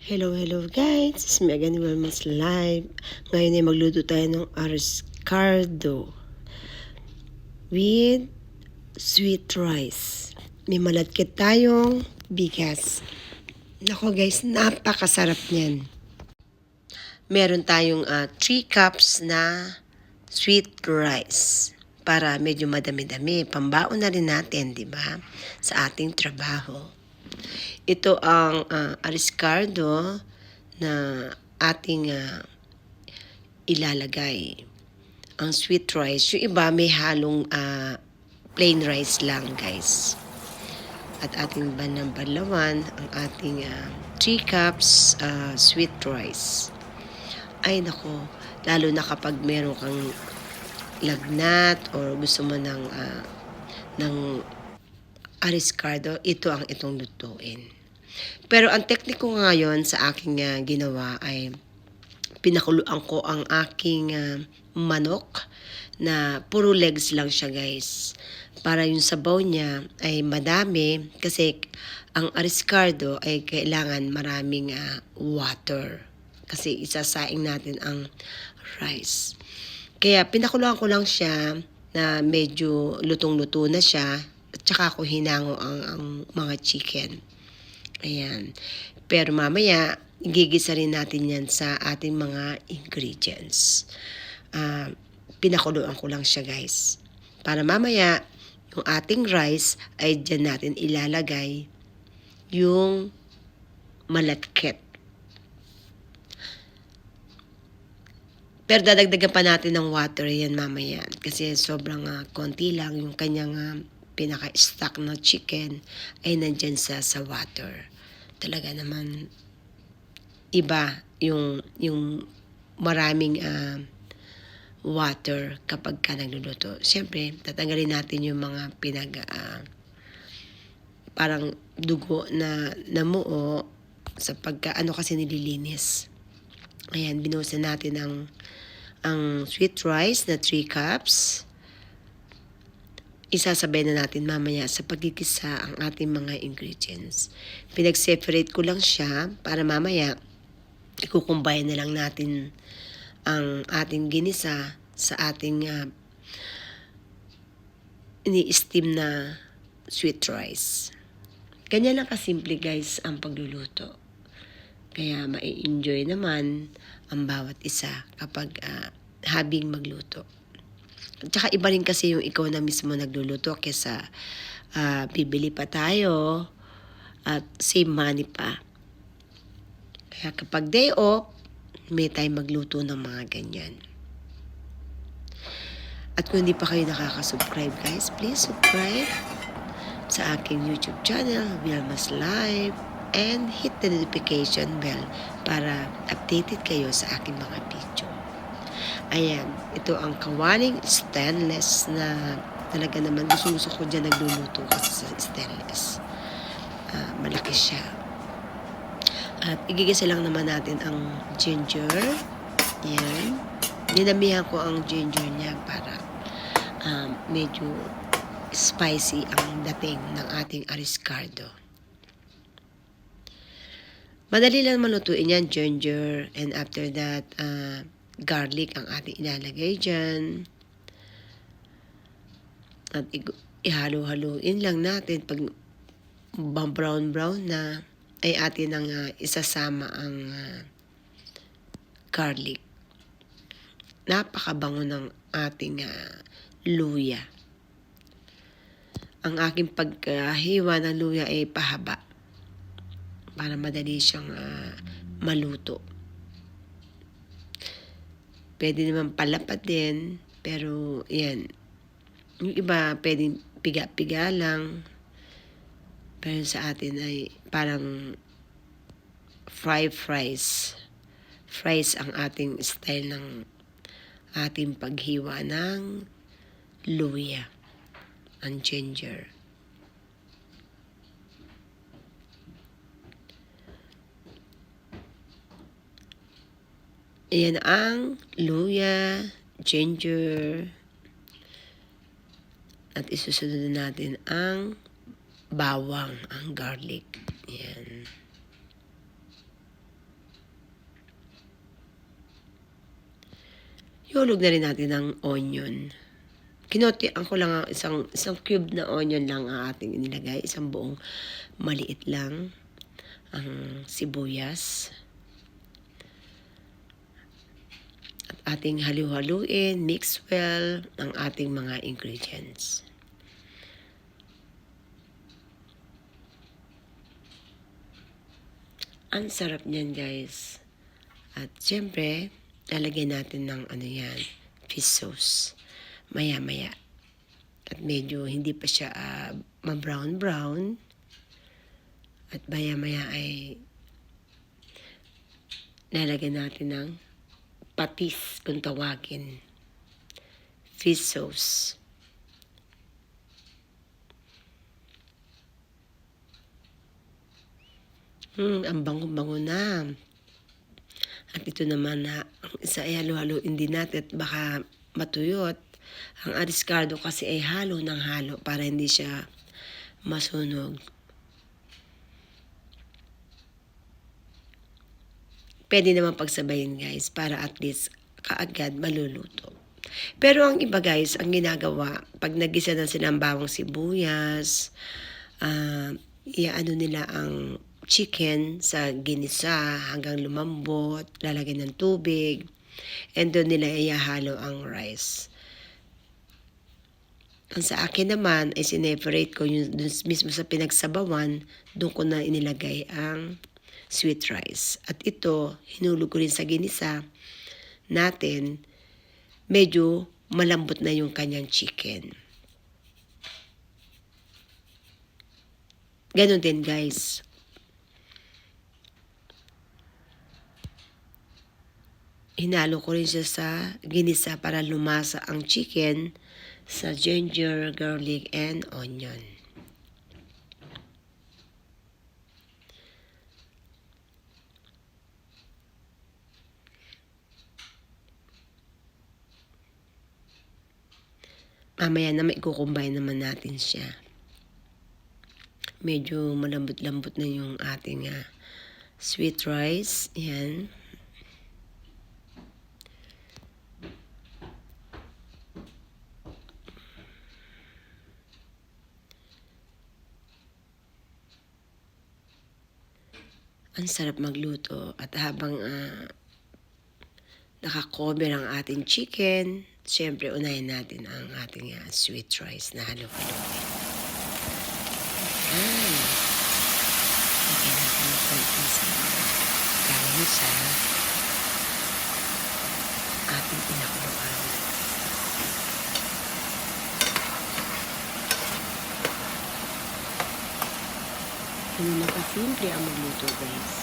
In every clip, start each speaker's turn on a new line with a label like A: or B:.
A: Hello guys! This is Megan Wilmas Live. Ngayon ay magluto tayo ng ariscardo with sweet rice. May malagkit tayong bigas. Nako guys, napakasarap niyan. Meron tayong 3 cups na sweet rice para medyo madami-dami. Pambaon na rin natin, di ba? Sa ating trabaho. Ito ang ariscardo na ating ilalagay. Ang sweet rice. Yung iba may halong plain rice lang, guys. At ating banlawan ang ating 3 cups sweet rice. Ay nako, lalo na kapag meron kang lagnat or gusto mo ng ariscardo, ito ang itong lutuin. Pero ang tekniko ngayon sa aking ginawa ay pinakuluan ko ang aking manok na puro legs lang siya, guys. Para yung sabaw niya ay madami kasi ang ariscardo ay kailangan maraming water kasi isasaing natin ang rice. Kaya pinakuluan ko lang siya na medyo lutong-luto na siya. At saka ako hinango ang mga chicken. Ayan. Pero mamaya, gigisa rin natin yan sa ating mga ingredients. Pinakuluan ko lang siya, guys. Para mamaya, yung ating rice ay dyan natin ilalagay yung malagkit. Pero dadagdagan pa natin ng water yan mamaya. Kasi sobrang konti lang yung kanyang pinaka-stock ng chicken ay nandyan sa water. Talaga naman iba yung maraming water kapag ka nagluluto. Siyempre, tatanggalin natin yung mga parang dugo na namuo sa kasi nililinis. Ayan, binuhusan natin ang sweet rice na 3 cups. Isasabay na natin mamaya sa pagkikisa ang ating mga ingredients. Pinag-separate ko lang siya para mamaya ikukumbay na lang natin ang ating ginisa sa ating ini-steam na sweet rice. Ganyan lang kasimple, guys, ang pagluluto. Kaya mai-enjoy naman ang bawat isa kapag habing magluto. At saka iba rin kasi yung ikaw na mismo nagluluto kesa bibili pa tayo at save money pa. Kaya kapag day off, may time magluto ng mga ganyan. At kung hindi pa kayo nakaka-subscribe, guys, please subscribe sa aking YouTube channel, Wilmas Live, and hit the notification bell para updated kayo sa aking mga video. Ayan, ito ang kawaling stainless na talaga naman gusto ko dyan nagluluto kasi sa stainless. Malaki siya. At igigisa lang naman natin ang ginger. Ayan. Dinamihan ko ang ginger niya para medyo spicy ang dating ng ating ariscardo. Madali lang malutuin yan, ginger, and after that, garlic ang ating ilalagay dyan. At ihalo-haloin lang natin. Pag brown-brown na, ay atin ang isasama ang garlic. Napakabango ng ating luya. Ang aking paghiwa ng luya ay pahaba para madali siyang maluto. Pwede naman palapat din, pero yan. Yung iba pwedeng piga-piga lang. Pero sa atin ay parang fries. Fries ang ating style ng ating paghiwa ng luya, ang ginger. Ayan ang luya, ginger, at isusunod natin ang bawang, ang garlic. Ayan. Ihulog na rin natin ng onion. Kinotian ko lang isang cube na onion lang ang ating inilagay. Isang buong maliit lang ang sibuyas. At ating halu-haluin, mix well ang ating mga ingredients. Ang sarap niyan, guys. At syempre, lalagyan natin ng fish sauce. Maya-maya. At medyo hindi pa siya ma-brown-brown. At maya-maya ay lalagyan natin ng patis kung tawagin. Fish sauce. Ang bango-bango na. At ito naman na ang isa ay halo-haloin din natin at baka matuyot. Ang ariscado kasi ay halo ng halo para hindi siya masunog. Pwede naman pagsabayin, guys, para at least kaagad maluluto. Pero ang iba, guys, ang ginagawa, pag nagisa na sila ng bawang sibuyas, iaano nila ang chicken sa ginisa hanggang lumambot, lalagyan ng tubig, and doon nila ihahalo ang rice. Ang sa akin naman ay sineparate ko yung dun mismo sa pinagsabawan, doon ko na inilagay ang sweet rice. At ito, hinulog ko rin sa ginisa natin, medyo malambot na yung kanyang chicken. Ganon din, guys. Hinalo ko rin siya sa ginisa para lumasa ang chicken sa ginger, garlic, and onion. Mamaya na ikukumbine naman natin siya. Medyo malambot-lambot na yung ating sweet rice. Yan. Ang sarap magluto at habang nakakover ang ating chicken, siyempre unahin natin ang ating sweet rice na halo-haloin. Lagyan natin ng konti sa galing sa ating pinakuluan. Ganun na kasimple ang magluto, guys.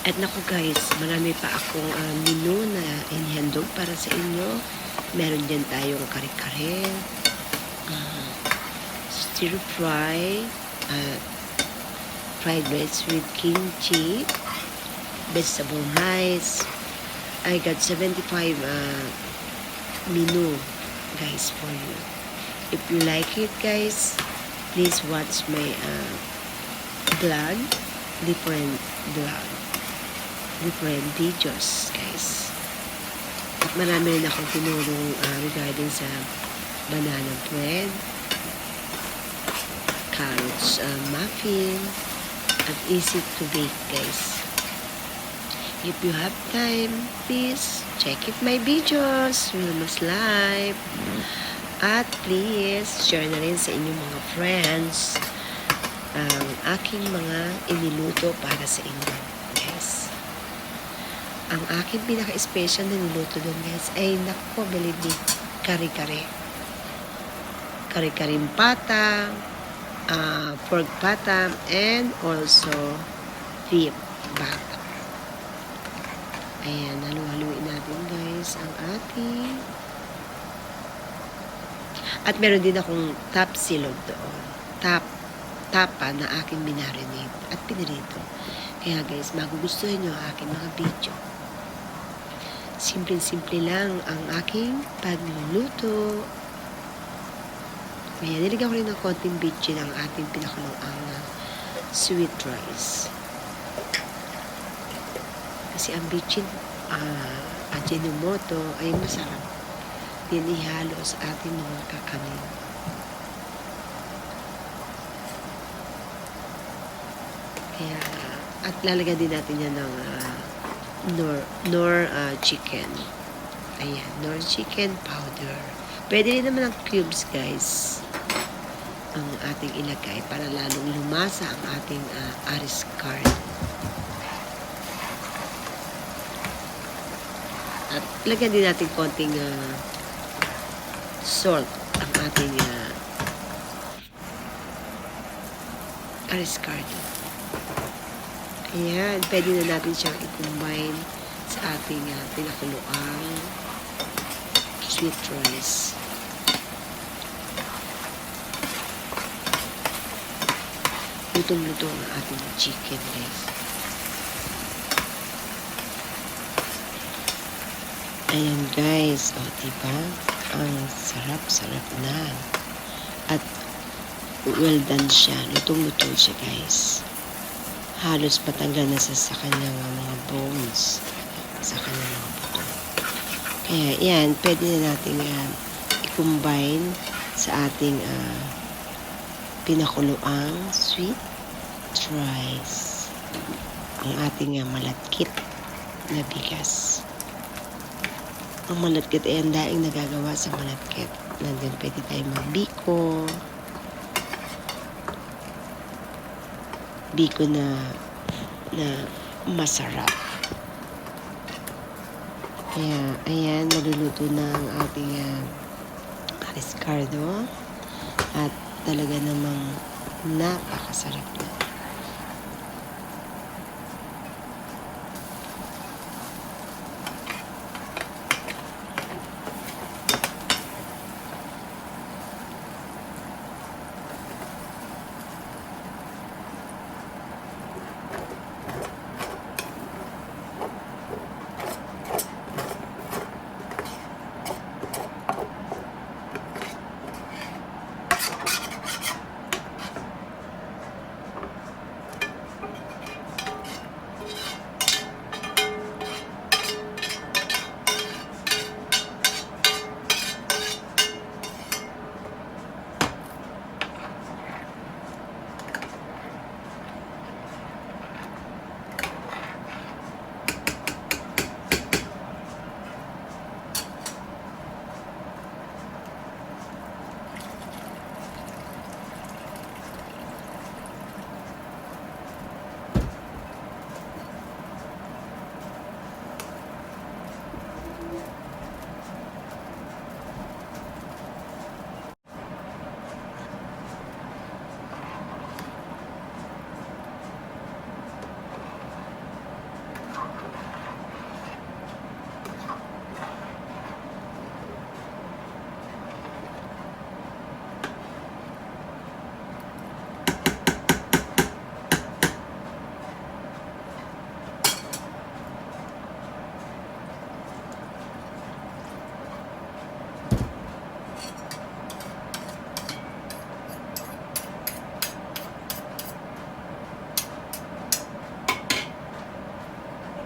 A: At naku, guys, marami pa akong menu na inihandog para sa inyo. Meron dyan tayong kare-kare, stir fry, fried rice with kimchi, vegetable rice. I got 75 menu, guys, for you. If you like it, guys, please watch my vlog, different videos, guys. At marami rin akong tinulong regarding sa banana bread, carrots muffin, at easy to bake, guys. If you have time, please check it my videos, Wilma's Life. At please, share na rin sa inyong mga friends ang aking mga iniluto para sa inyo, guys. Ang aking pinaka-special na niluto doon, guys, ay naku, believe me, kare-kare. Kare-karing pata, pork pata, and also beef bata. Ayan, halu-haluin natin, guys, ang ating. At meron din akong top silog doon. Tapa na aking minarinate at pinirito. Kaya guys, magugustuhan nyo ang aking mga video. Simple-simple lang ang aking pagluluto. Kaya nilagyan ko rin ng konting bitchin ang ating pinakulong sweet rice. Kasi ang bitchin, Ajinomoto ay masarap din ihalo sa ating mga kakanin. Kaya, at lalagyan din natin yan ng nor chicken. Ayan, nor chicken powder. Pwede rin naman ng cubes, guys, ang ating ilagay para lalong lumasa ang ating ariscard. At lagyan din natin konting salt ang ating ariscard. Ayan, pwede na natin siyang i-combine sa ating pinakuluang sweet rice. Lutong-luto ang ating chicken, guys. Ayan, guys. O, diba? Ang sarap-sarap na. At well done siya. Lutong-luto siya, guys. Halos patanggal na sa kanyang mga bones, sa kanyang mga buto. Kaya yan, pwede na natin i-combine sa ating pinakuluang sweet rice. Ang ating malatkit na bigas. Ang malatkit ay ang daing nagagawa sa malatkit. Nandun pwede tayong magbiko. Biko na masarap. Kaya, ayan, maluluto na ang ating ariscardo. At talaga namang napakasarap na.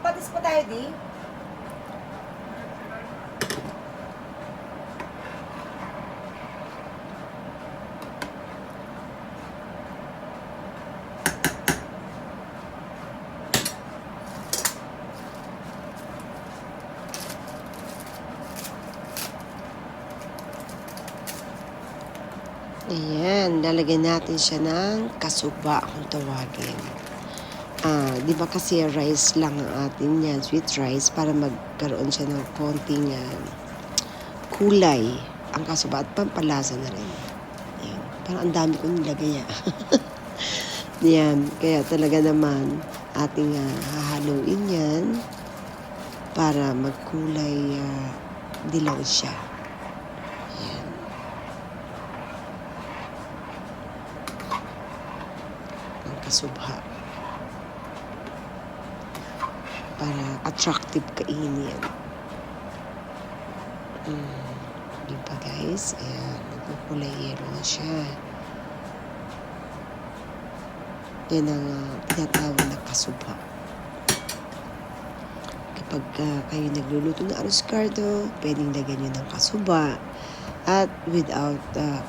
A: Patis pa tayo, di? Ayan, lalagyan natin siya ng kasuba kung tawagin. Di ba kasi rice lang ang atin yan, sweet rice, para magkaroon siya ng konting kulay ang kasuba at pampalasa na rin. Ayan, parang ang dami kong nilagay. Yan, kaya talaga naman ating hahaluin yan para magkulay dilaw siya. Ayan. Ang kasubha. Para attractive kainin. Diba guys? Ayan, nagkukulay yero na siya. Yan ang tinatawag na kasubha. pagka kayo nagluluto ng arroz cardo, pwedeng lagyan nyo ng kasuba. At without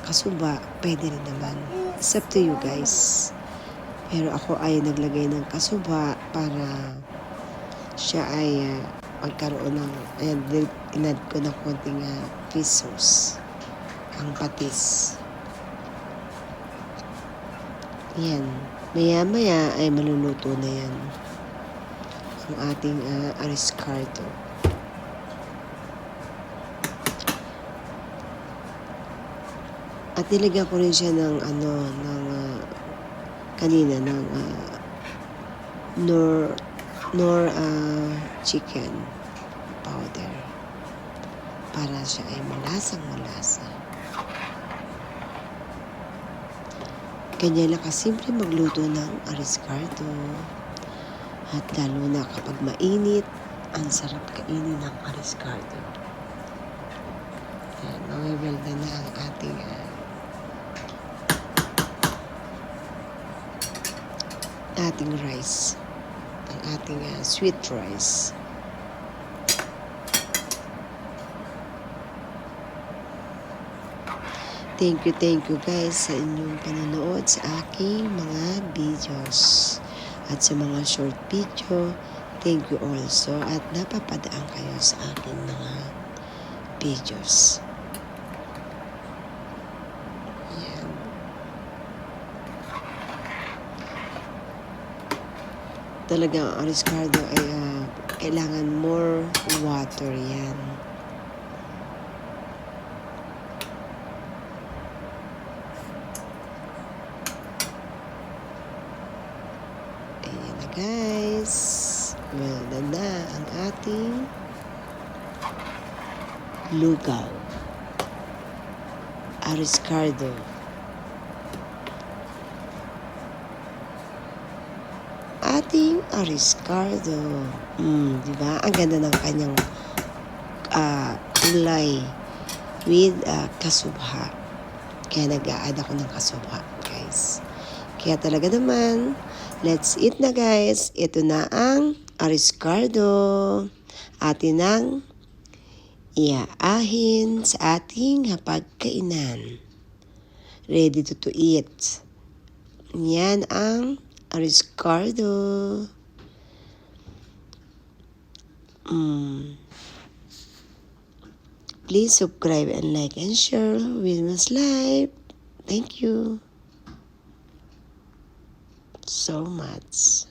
A: kasuba, pwede rin naman. It's up to you guys. Pero ako ay naglagay ng kasuba para siya ay magkaroon ng, ayan, inad ko ng konting fish sauce. Ang patis. Yan. Maya-maya ay maluluto na yan. Ang ating arroz cardo. At nilagyan ko rin siya ng kanina ng nor chicken powder para siya ay malasang-malasa. Ganyan lang kasimple magluto ng arroz cardo. At lalo na kapag mainit, ang sarap kainin ng arroz cardo. Ayan, mawewelda na ang ating rice. Ang ating sweet rice. Thank you guys sa inyong panonood sa aking mga videos. At sa mga short video, thank you also. At napapadaan kayo sa aking mga videos. Yan. Talagang ang arroz cardo ay kailangan more water yan. Ayan na guys. Well done na ang ating lugaw. Arroz cardo. Ating arroz cardo. Diba? Ang ganda ng kanyang kulay with kasubha. Kaya nag-a-add ako ng kasubha, guys. Kaya talaga naman, let's eat na guys. Ito na ang arroz cardo. Atin ang iaahin sa ating hapagkainan. Ready to eat. Yan ang arroz cardo. Please subscribe and like and share Wilma's Life. Thank you so much.